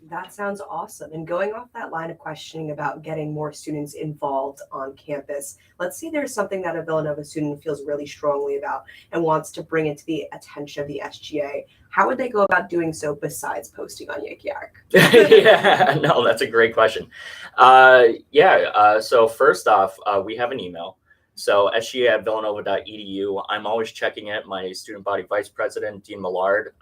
That sounds awesome. And going off that line of questioning about getting more students involved on campus, let's say there's something that a Villanova student feels really strongly about and wants to bring it to the attention of the SGA. How would they go about doing so besides posting on Yik Yak? Yeah, no, that's a great question. So first off, we have an email. So sga@villanova.edu. I'm always checking it. My student body vice president, Dean Millard,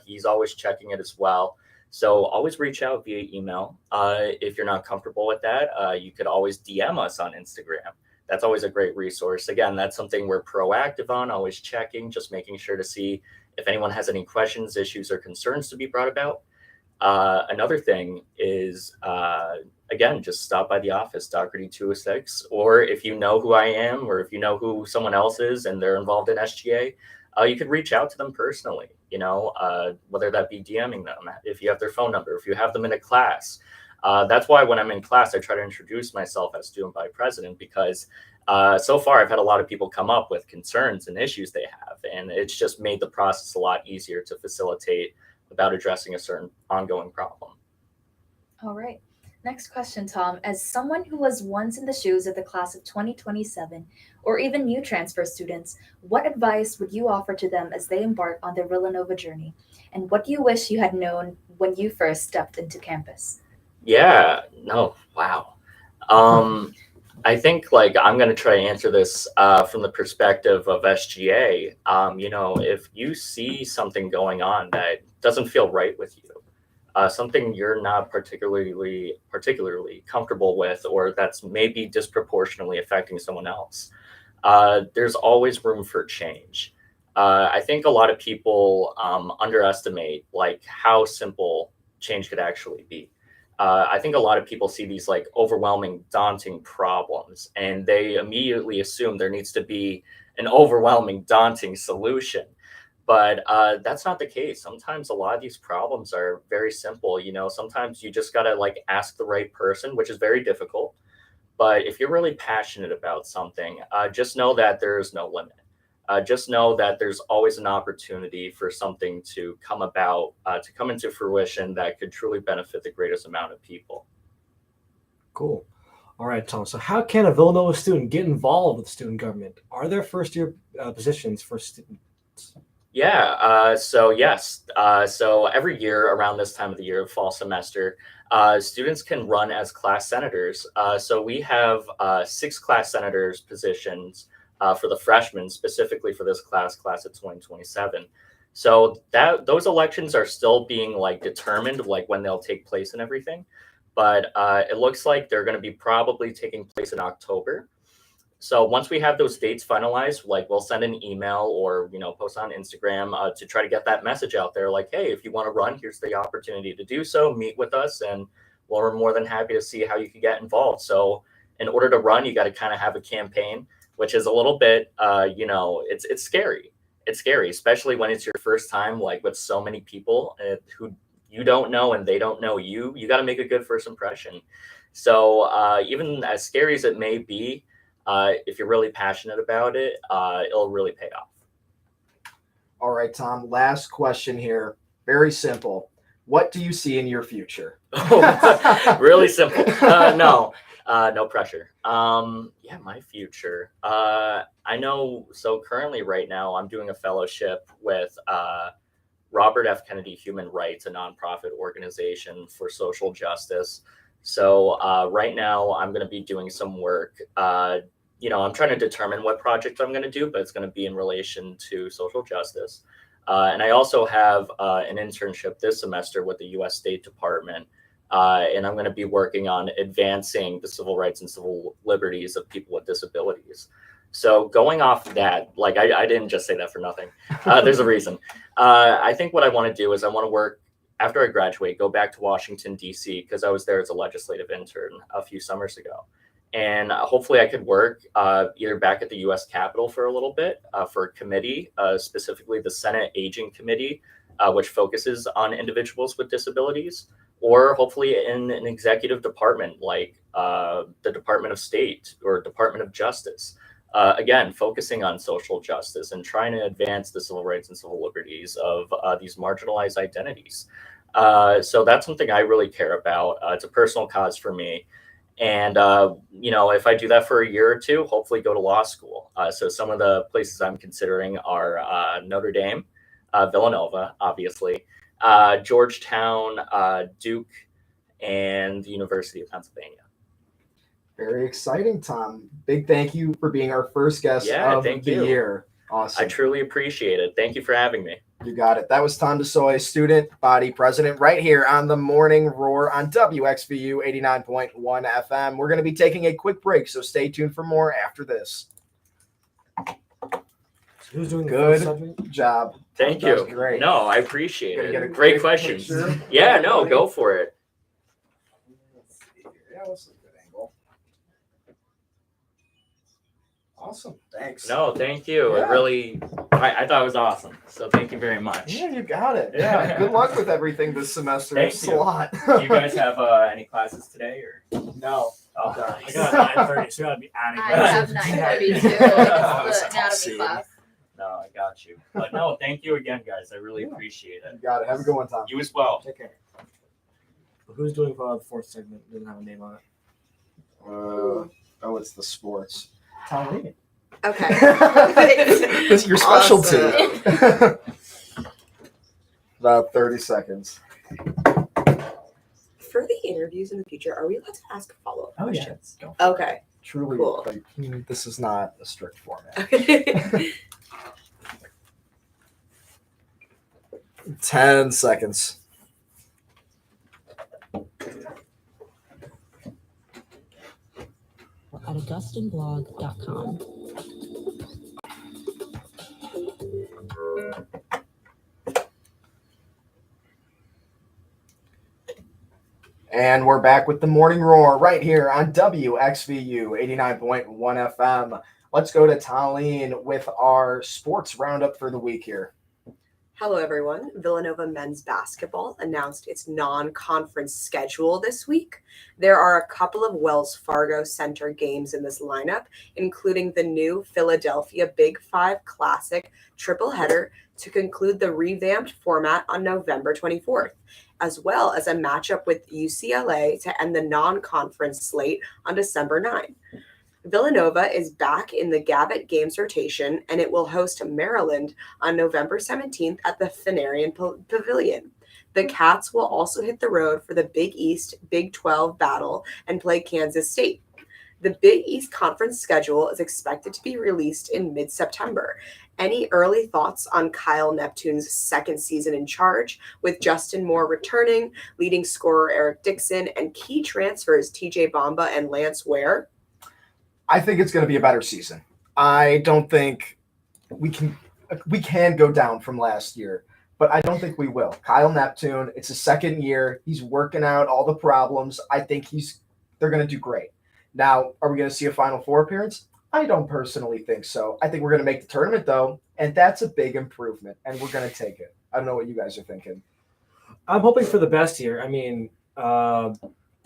he's always checking it as well. So always reach out via email. If you're not comfortable with that, you could always DM us on Instagram. That's always a great resource. Again, that's something we're proactive on, always checking, just making sure to see if anyone has any questions, issues, or concerns to be brought about. Another thing is, again, just stop by the office, Doherty 206, or if you know who I am, or if you know who someone else is and they're involved in SGA, you could reach out to them personally, whether that be DMing them, if you have their phone number, if you have them in a class. That's why when I'm in class, I try to introduce myself as student body president, because so far I've had a lot of people come up with concerns and issues they have, and it's just made the process a lot easier to facilitate about addressing a certain ongoing problem. All right. Next question, Tom. As someone who was once in the shoes of the class of 2027, or even new transfer students, what advice would you offer to them as they embark on their Villanova journey? And what do you wish you had known when you first stepped into campus? Yeah, no, wow. I think I'm going to try to answer this from the perspective of SGA. If you see something going on that doesn't feel right with you, something you're not particularly comfortable with, or that's maybe disproportionately affecting someone else, there's always room for change. I think a lot of people underestimate how simple change could actually be. I think a lot of people see these overwhelming, daunting problems, and they immediately assume there needs to be an overwhelming, daunting solution. But that's not the case. Sometimes a lot of these problems are very simple. Sometimes you just got to ask the right person, which is very difficult. But if you're really passionate about something, just know that there is no limit. Just know that there's always an opportunity for something to come about, to come into fruition that could truly benefit the greatest amount of people. Cool. All right, Tom. So how can a Villanova student get involved with student government? Are there first-year positions for students? Yeah, so yes. So every year around this time of the year, fall semester, students can run as class senators. So we have 6 class senators positions for the freshmen, specifically for this class of 2027. So those elections are still being determined, when they'll take place and everything. But it looks like they're going to be probably taking place in October. So once we have those dates finalized, we'll send an email or post on Instagram to try to get that message out there. Hey, if you want to run, here's the opportunity to do so. Meet with us, and we're more than happy to see how you can get involved. So in order to run, you got to kind of have a campaign, which is a little bit, it's scary. It's scary, especially when it's your first time, with so many people who you don't know and they don't know you. You got to make a good first impression. So even as scary as it may be, if you're really passionate about it, it'll really pay off. All right, Tom, last question here. Very simple. What do you see in your future? Really simple. No pressure. My future. I know. So currently right now I'm doing a fellowship with Robert F. Kennedy Human Rights, a nonprofit organization for social justice. So right now I'm going to be doing some work. I'm trying to determine what project I'm going to do, but it's going to be in relation to social justice. And I also have an internship this semester with the U.S. State Department. And I'm going to be working on advancing the civil rights and civil liberties of people with disabilities. So going off that, I didn't just say that for nothing. There's a reason. I think what I want to do is I want to work after I graduate, go back to Washington, D.C., because I was there as a legislative intern a few summers ago. And hopefully I could work either back at the U.S. Capitol for a little bit for a committee, specifically the Senate Aging Committee, which focuses on individuals with disabilities, or hopefully in an executive department like the Department of State or Department of Justice. Again, focusing on social justice and trying to advance the civil rights and civil liberties of these marginalized identities. So that's something I really care about. It's a personal cause for me. And, if I do that for a year or two, hopefully go to law school. So some of the places I'm considering are Notre Dame, Villanova, obviously, Georgetown, Duke, and the University of Pennsylvania. Very exciting, Tom. Big thank you for being our first guest of thank the you. year. Awesome. I truly appreciate it. Thank you for having me. You got it. That was Tom DeSoy, student body president, right here on the Morning Roar on WXVU 89.1 FM. We're going to be taking a quick break, so stay tuned for more after this. Who's doing the Good first segment? job. Thank That was you. great. No, I appreciate Gonna get a it. Great quick questions. picture. Yeah, no, go for it. Let's see here. Yeah, that's a good angle. Awesome. Thanks. No, thank you. Yeah. It really, I thought it was awesome. So thank you very much. Yeah, you got it. Yeah. Good luck with everything this semester. Thank It's you. a lot. Do you guys have any classes today or? No. Oh, I nice. got 9:30, so you gotta be adding. I that. have 9:32. It's the anatomy class. No, I got you. But no, thank you again, guys. I really Yeah. appreciate You it. got it. Have a good one, Tom. You as well. Take care. Who's doing the fourth segment? Doesn't have a name on it. It's the sports. Tom Okay. This is your specialty. Awesome. About 30 seconds. For the interviews in the future, are we allowed to ask follow-up Oh, yeah. questions? Go. Okay. Truly, Cool. this is not a strict format. 10 seconds. At augustinblog.com. And we're back with the Morning Roar right here on WXVU 89.1 FM. Let's go to Talene with our sports roundup for the week here. Hello, everyone. Villanova men's basketball announced its non-conference schedule this week. There are a couple of Wells Fargo Center games in this lineup, including the new Philadelphia Big Five Classic triple header to conclude the revamped format on November 24th, as well as a matchup with UCLA to end the non-conference slate on December 9. Villanova is back in the Gavitt Games rotation, and it will host Maryland on November 17th at the Fenarian Pavilion. The Cats will also hit the road for the Big East Big 12 battle and play Kansas State. The Big East Conference schedule is expected to be released in mid-September. Any early thoughts on Kyle Neptune's second season in charge, with Justin Moore returning, leading scorer Eric Dixon, and key transfers TJ Bamba and Lance Ware? I think it's going to be a better season. I don't think we can go down from last year, but I don't think we will. Kyle Neptune, it's his second year. He's working out all the problems. I think they're going to do great. Now, are we going to see a Final Four appearance? I don't personally think so. I think we're going to make the tournament, though, and that's a big improvement, and we're going to take it. I don't know what you guys are thinking. I'm hoping for the best here. I mean, I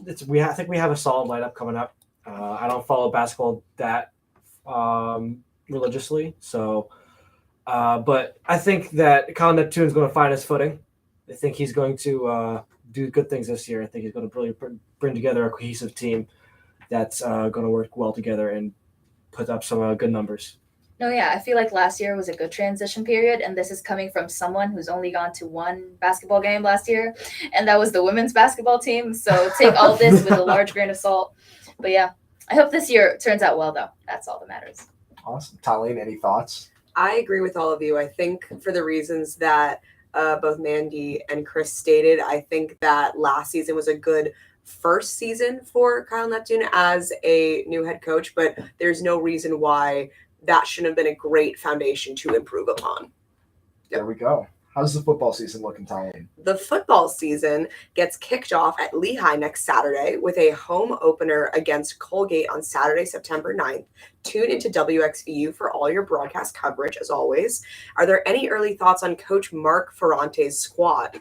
think we have a solid lineup coming up. I don't follow basketball that religiously, so but I think that Kyle Neptune is going to find his footing. I think he's going to do good things this year. I think he's going to really bring together a cohesive team that's going to work well together and put up some good numbers. No, yeah, I feel like last year was a good transition period, and this is coming from someone who's only gone to one basketball game last year, and that was the women's basketball team. So take all this with a large grain of salt. But yeah, I hope this year turns out well, though. That's all that matters. Awesome. Talene, any thoughts? I agree with all of you. I think for the reasons that both Mandy and Chris stated, I think that last season was a good first season for Kyle Neptune as a new head coach, but there's no reason why that shouldn't have been a great foundation to improve upon. There we go. How's the football season looking, Talene? The football season gets kicked off at Lehigh next Saturday with a home opener against Colgate on Saturday, September 9th. Tune into WXVU for all your broadcast coverage, as always. Are there any early thoughts on Coach Mark Ferrante's squad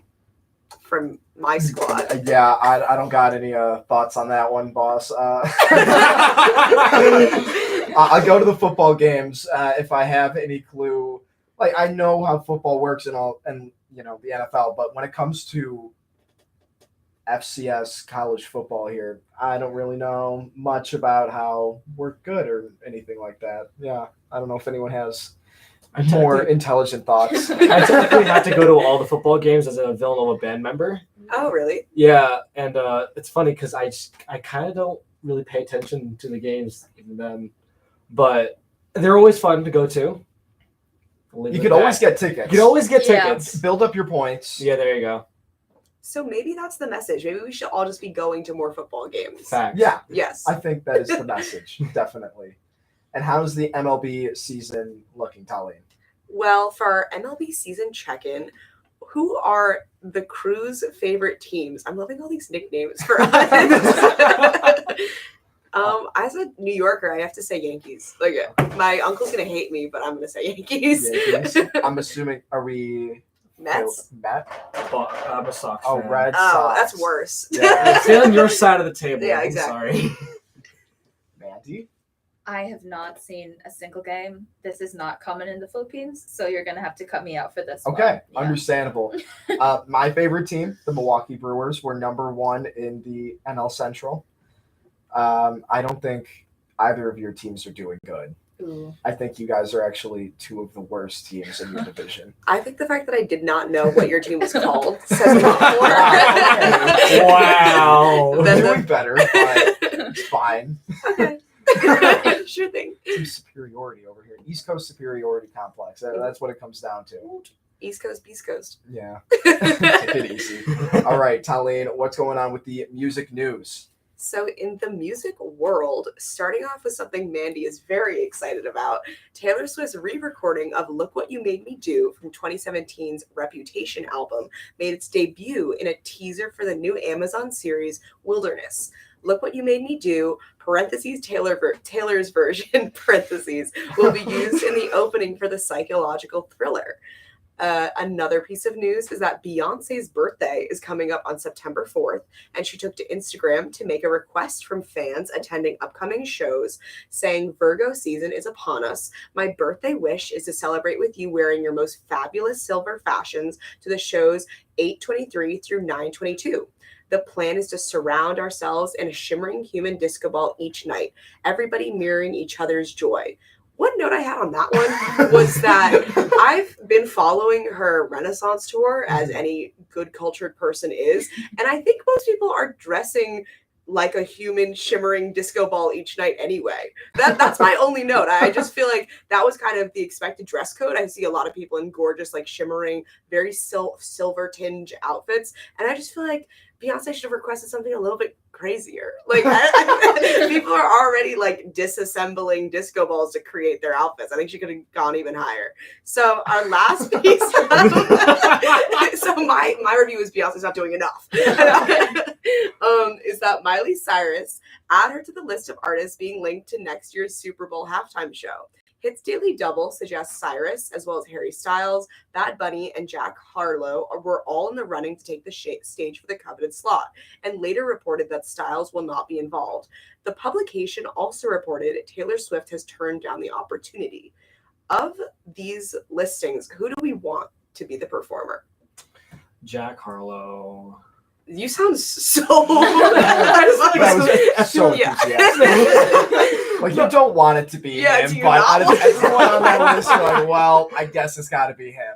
from my squad? Yeah, I don't got any thoughts on that one, boss. I'll go to the football games if I have any clue. Like, I know how football works and the NFL, but when it comes to FCS college football here. I don't really know much about how we're good or anything like that. Yeah, I don't know if anyone has more intelligent thoughts. I technically had to go to all the football games as a Villanova band member. Oh, really? Yeah, and it's funny because I kind of don't really pay attention to the games even then, but they're always fun to go to. You could always get tickets. You could always get Yeah. tickets. Build up your points. Yeah, there you go. So maybe that's the message. Maybe we should all just be going to more football games. Facts. Yeah, Yes. I think that is the message, definitely. And how's the MLB season looking, Talene? Well, for our MLB season check-in, who are the crew's favorite teams? I'm loving all these nicknames for us. As a New Yorker, I have to say Yankees. Like, my uncle's gonna hate me, but I'm gonna say Yankees. Yankees? I'm assuming, are we Mets? Met? But I'm a Sox Oh, fan. Red Oh, Sox. that's worse. Yeah. Stay on your side of the table. Yeah, I'm exactly. sorry. Mandy? I have not seen a single game. This is not common in the Philippines, so you're gonna have to cut me out for this one. Okay, Yeah. understandable. My favorite team, the Milwaukee Brewers, were number 1 in the NL Central. I don't think either of your teams are doing good. Ooh. I think you guys are actually 2 of the worst teams in your division. I think the fact that I did not know what your team was called says a lot more. Wow. We're Then doing the- better, but it's fine. Okay. Sure thing. Team superiority over here. East Coast superiority complex. That's what it comes down to. East Coast, Beast Coast. Yeah. Take it easy. All right, Talene, what's going on with the music news? So in the music world, starting off with something Mandy is very excited about, Taylor Swift's re-recording of Look What You Made Me Do from 2017's Reputation album made its debut in a teaser for the new Amazon series Wilderness. Look What You Made Me Do, parentheses, Taylor's version, parentheses, will be used in the opening for the psychological thriller. Another piece of news is that Beyonce's birthday is coming up on September 4th, and she took to Instagram to make a request from fans attending upcoming shows, saying, Virgo season is upon us. My birthday wish is to celebrate with you wearing your most fabulous silver fashions to the shows 8/23 through 9/22. The plan is to surround ourselves in a shimmering human disco ball each night, everybody mirroring each other's joy. One note I had on that one was that I've been following her Renaissance tour, as any good cultured person is, and I think most people are dressing like a human shimmering disco ball each night anyway. That's my only note. I just feel like that was kind of the expected dress code. I see a lot of people in gorgeous, like shimmering, very silver tinge outfits, and I just feel like Beyonce should have requested something a little bit crazier. Like people are already like disassembling disco balls to create their outfits. I think she could have gone even higher. So our last piece, so my review is Beyonce's not doing enough. Is that Miley Cyrus, add her to the list of artists being linked to next year's Super Bowl halftime show. Hits Daily Double suggests Cyrus, as well as Harry Styles, Bad Bunny, and Jack Harlow were all in the running to take the stage for the coveted slot, and later reported that Styles will not be involved. The publication also reported Taylor Swift has turned down the opportunity. Of these listings, who do we want to be the performer? Jack Harlow. You sound so... That was so Yeah. enthusiastic. Like, you don't want it to be Yeah, do him, you but not out of want- everyone on that list, you're like, well, I guess it's got to be him.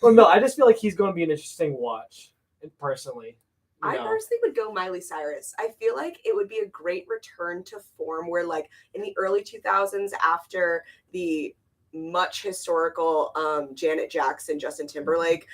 Well, no, I just feel like he's going to be an interesting watch, personally. You I know. personally would go Miley Cyrus. I feel like it would be a great return to form where, like, in the early 2000s, after the much historical Janet Jackson, Justin Timberlake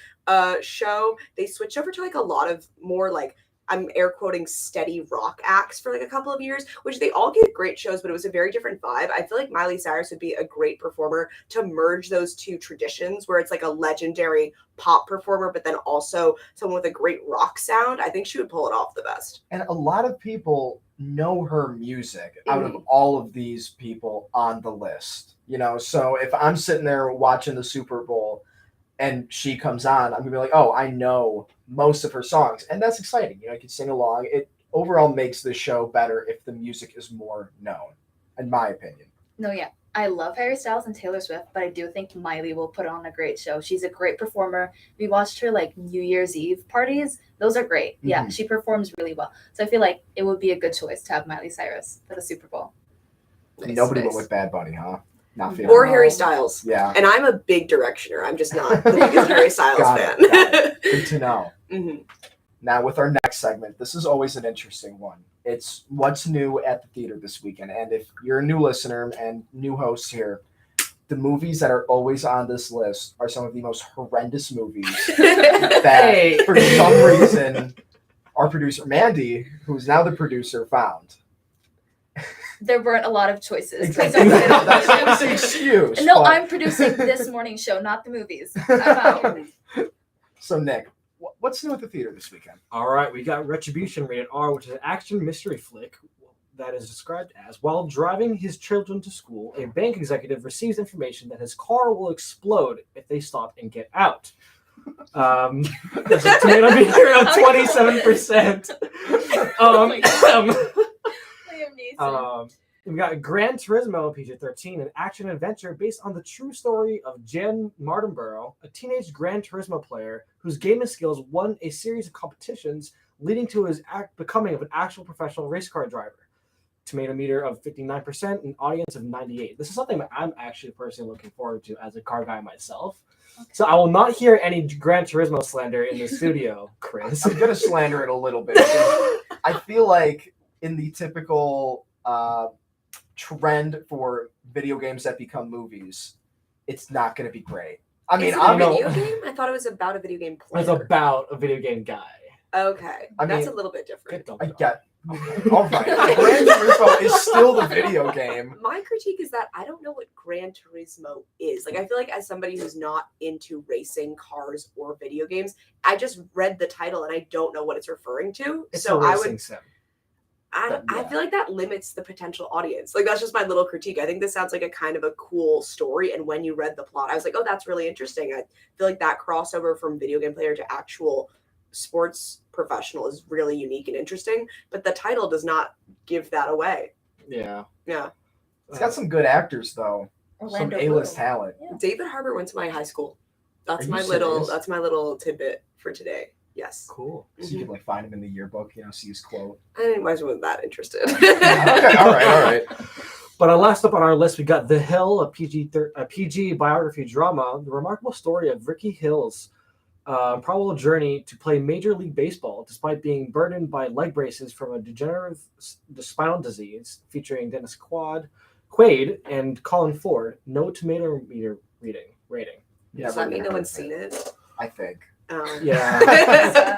show, they switched over to like a lot of more like, I'm air quoting, steady rock acts for like a couple of years, which they all gave great shows, but it was a very different vibe. I feel like Miley Cyrus would be a great performer to merge those two traditions where it's like a legendary pop performer, but then also someone with a great rock sound. I think she would pull it off the best. And a lot of people know her music out of all of these people on the list. You know, so if I'm sitting there watching the Super Bowl and she comes on, I'm gonna be like, oh, I know most of her songs. And that's exciting. You know, you can sing along. It overall makes the show better if the music is more known, in my opinion. No, yeah. I love Harry Styles and Taylor Swift, but I do think Miley will put on a great show. She's a great performer. We watched her like New Year's Eve parties. Those are great. Yeah, Mhm. she performs really well. So I feel like it would be a good choice to have Miley Cyrus for the Super Bowl. Nice, Nobody nice. went with Bad Bunny, huh? Not feeling Or it. Harry Styles. Yeah, And I'm a big Directioner. I'm just not the biggest Harry Styles Got fan. it, got it. Good to know. Mhm. Now, with our next segment, this is always an interesting one. It's what's new at the theater this weekend. And if you're a new listener and new host here, the movies that are always on this list are some of the most horrendous movies that, Hey. for some reason, our producer, Mandy, who's now the producer, found. There weren't a lot of choices. Exactly. That's the excuse. No, but- I'm producing this morning show, not the movies. I'm out. So, Nick, what's new at the theater this weekend? All right, we got Retribution rated R, which is an action mystery flick that is described as while driving his children to school, a bank executive receives information that his car will explode if they stop and get out. There's a tomato meter of 27%. Liam Neeson. We got Gran Turismo PG-13, an action adventure based on the true story of Jan Martinborough, a teenage Gran Turismo player whose gaming skills won a series of competitions, leading to his becoming of an actual professional race car driver. Tomato meter of 59%, an audience of 98. This is something that I'm actually personally looking forward to as a car guy myself. Okay. So I will not hear any Gran Turismo slander in the studio, Chris. I'm gonna slander it a little bit. Because I feel like in the typical trend for video games that become movies, it's not gonna be great. I mean, Is it I'm a video game? I thought it was about a video game player. It's about a video game guy. Okay, I that's mean, a little bit different. I get. All right, Gran Turismo is still the video game. My critique is that I don't know what Gran Turismo is. Like, I feel like as somebody who's not into racing cars or video games, I just read the title and I don't know what it's referring to. It's so a I racing would, sim. I Yeah. feel like that limits the potential audience. Like, that's just my little critique. I think this sounds like a kind of a cool story. And when you read the plot, I was like, oh, that's really interesting. I feel like that crossover from video game player to actual sports professional is really unique and interesting, but the title does not give that away. Yeah. Yeah. It's got some good actors though. Orlando Some A-list Bloom. talent. Yeah. David Harbour went to my high school. That's Are my you little serious? that's my little tidbit for today. Yes. Cool. So you can like find him in the yearbook, see his quote. I wasn't that interested. Okay, all right. But last up on our list, we got The Hill, a PG biography drama, the remarkable story of Ricky Hill's probable journey to play Major League Baseball despite being burdened by leg braces from a degenerative spinal disease, featuring Dennis Quaid and Colin Ford. No tomato meter rating. Yeah, Does we're that mean gonna no one's have seen it? I think. Yeah.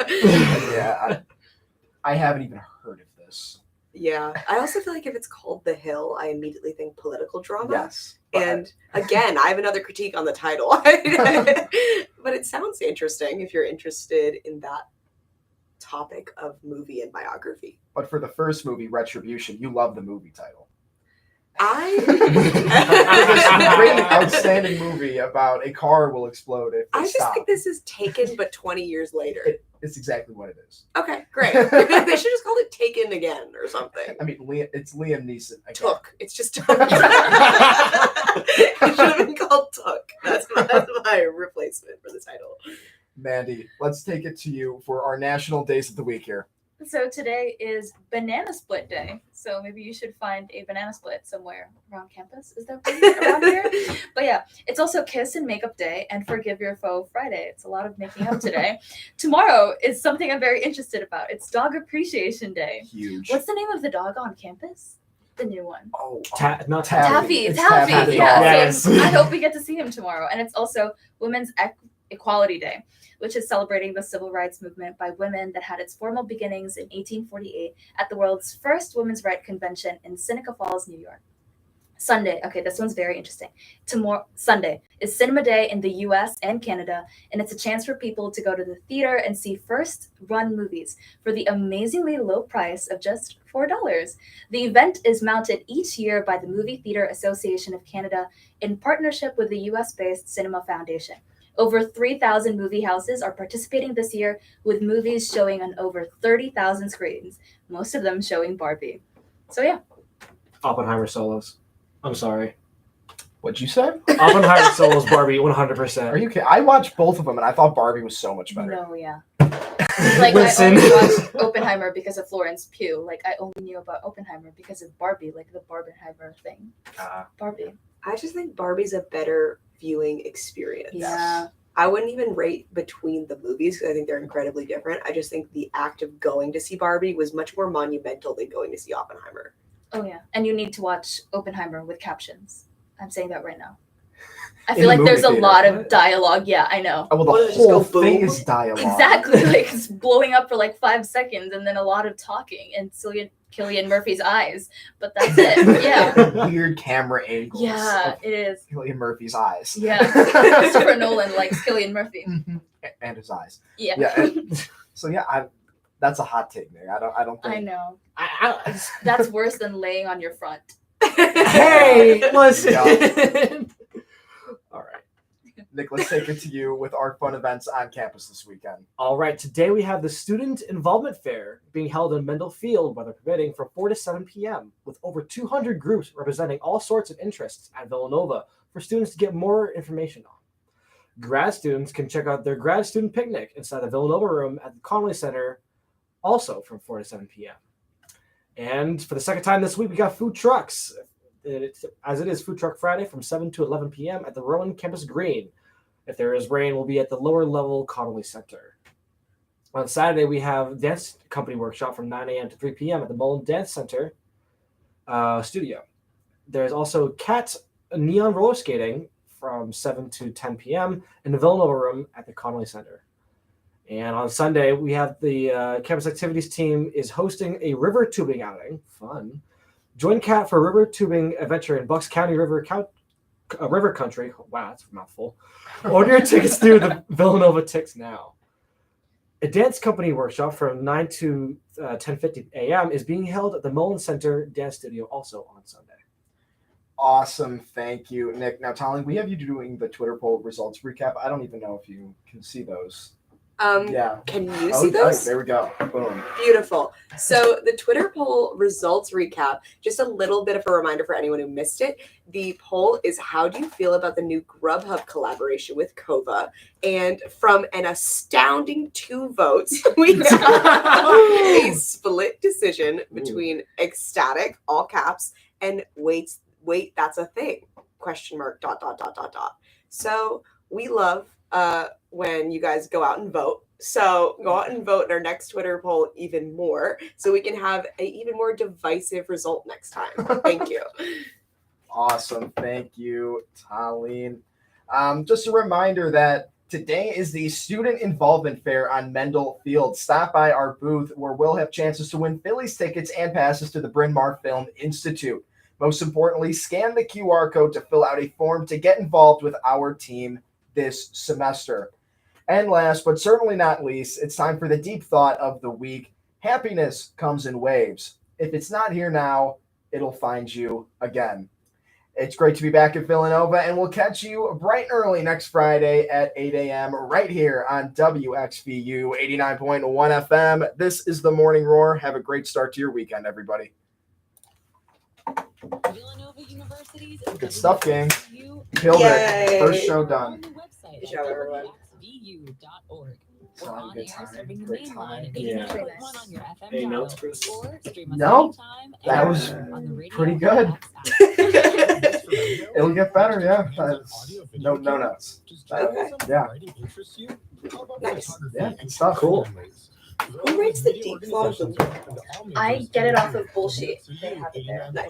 Yeah, I haven't even heard of this. Yeah. I also feel like if it's called The Hill, I immediately think political drama. Yes. but- And again, I have another critique on the title. But it sounds interesting if you're interested in that topic of movie and biography. But for the first movie, Retribution, you love the movie title. It's a great, I outstanding movie about a car will explode if they just stop. think this is Taken, but 20 years later. It's exactly what it is. Okay, great. They should just call it Taken Again or something. I mean, it's Liam Neeson. Again. Took. It's just Took. It should have been called Took. That's my replacement for the title. Mandy, let's take it to you for our national days of the week here. So today is Banana Split Day. So maybe you should find a banana split somewhere around campus. Is there one around here? But yeah, it's also Kiss and Makeup Day and Forgive Your Foe Friday. It's a lot of making up today. Tomorrow is something I'm very interested about. It's Dog Appreciation Day. Huge. What's the name of the dog on campus? The new one. Oh, Not Taffy. Taffy. It's Taffy. Taffy. Yeah. Yes. So I hope we get to see him tomorrow. And it's also Women's Equality Day, which is celebrating the civil rights movement by women that had its formal beginnings in 1848 at the world's first women's rights convention in Seneca Falls, New York. Sunday, okay, this one's very interesting. Tomorrow, Sunday is Cinema Day in the US and Canada, and it's a chance for people to go to the theater and see first-run movies for the amazingly low price of just $4. The event is mounted each year by the Movie Theater Association of Canada in partnership with the US-based Cinema Foundation. Over 3,000 movie houses are participating this year, with movies showing on over 30,000 screens, most of them showing Barbie. So yeah. Oppenheimer solos. I'm sorry. What'd you say? Oppenheimer solos Barbie 100%. Are you kidding? I watched both of them, and I thought Barbie was so much better. No, yeah. Like Listen. I only watched Oppenheimer because of Florence Pugh. Like I only knew about Oppenheimer because of Barbie, like the Barbenheimer thing. Barbie. I just think Barbie's a better viewing experience. Yeah. I wouldn't even rate between the movies because I think they're incredibly different. I just think the act of going to see Barbie was much more monumental than going to see Oppenheimer. Oh yeah. And you need to watch Oppenheimer with captions. I'm saying that right now. I In feel the like movie there's a theater. lot of dialogue. Yeah, I know. Oh, well, What, the does it just whole go thing boom? is dialogue. Exactly. Like it's blowing up for like 5 seconds and then a lot of talking and Cillian Murphy's eyes. But that's it. Yeah. Weird camera angles. Yeah, of it is. Cillian Murphy's eyes. Yeah. Christopher Nolan likes Cillian Murphy. Mhm. And his eyes. Yeah. Yeah. So yeah, that's a hot take, Nick. I don't think. I know. I, That's worse than laying on your front. hey, listen. All right. Nick, let's take it to you with our fun events on campus this weekend. All right. Today we have the Student Involvement Fair being held in Mendel Field, weather permitting, from 4 to 7 p.m. with over 200 groups representing all sorts of interests at Villanova for students to get more information on. Grad students can check out their grad student picnic inside the Villanova room at the Connolly Center, also from 4 to 7 p.m. And for the second time this week, we got food trucks. As it is Food Truck Friday from 7 to 11 p.m. at the Rowan Campus Green. If there is rain, we'll be at the lower level Connolly Center. On Saturday, we have dance company workshop from 9 a.m. to 3 p.m. at the Mullen Dance Center studio. There's also Cat Neon Roller Skating from 7 to 10 p.m. in the Villanova room at the Connolly Center. And on Sunday, we have the campus activities team is hosting a river tubing outing. Fun. Join Cat for a river tubing adventure in Bucks County River Country. Wow, that's a mouthful. Order your tickets through the Villanova Tix now. A dance company workshop from 9 to 10:50 a.m. is being held at the Mullen Center Dance Studio also on Sunday. Awesome. Thank you, Nick. Now, Tolly, we have you doing the Twitter poll results recap. I don't even know if you can see those. Yeah. Can you see those? There we go. Boom. Beautiful. So the Twitter poll results recap, just a little bit of a reminder for anyone who missed it. The poll is, how do you feel about the new Grubhub collaboration with Kova? And from an astounding 2 votes, we got a split decision between ecstatic, all caps, and wait, that's a thing, ? So we love when you guys go out and vote. So go out and vote in our next Twitter poll even more so we can have an even more divisive result next time. Thank you. Awesome. Thank you, Tallene. Just a reminder that today is the Student Involvement Fair on Mendel Field. Stop by our booth where we'll have chances to win Phillies tickets and passes to the Bryn Mawr Film Institute. Most importantly, scan the QR code to fill out a form to get involved with our team this semester. And last, but certainly not least, it's time for the deep thought of the week. Happiness comes in waves. If it's not here now, it'll find you again. It's great to be back at Villanova, and we'll catch you bright and early next Friday at 8 a.m. right here on WXVU 89.1 FM. This is the Morning Roar. Have a great start to your weekend, everybody. Villanova University's Good stuff, gang. WXVU Killed Yay. it. First show done. on the website Good at job, everyone. WXVU.org. So We're have a on good air time. serving the Great main time. line at Yeah. 89.1 on your FM Hey, dial, notes, Chris? or stream us No, anytime, that anywhere was on the radio pretty or good. apps app. It'll get better, yeah. That's no notes. Okay. Yeah. Nice. Yeah, good stuff. Cool. Who writes the deep thought of the week? I get it off of bullshit. They have it there. Nice.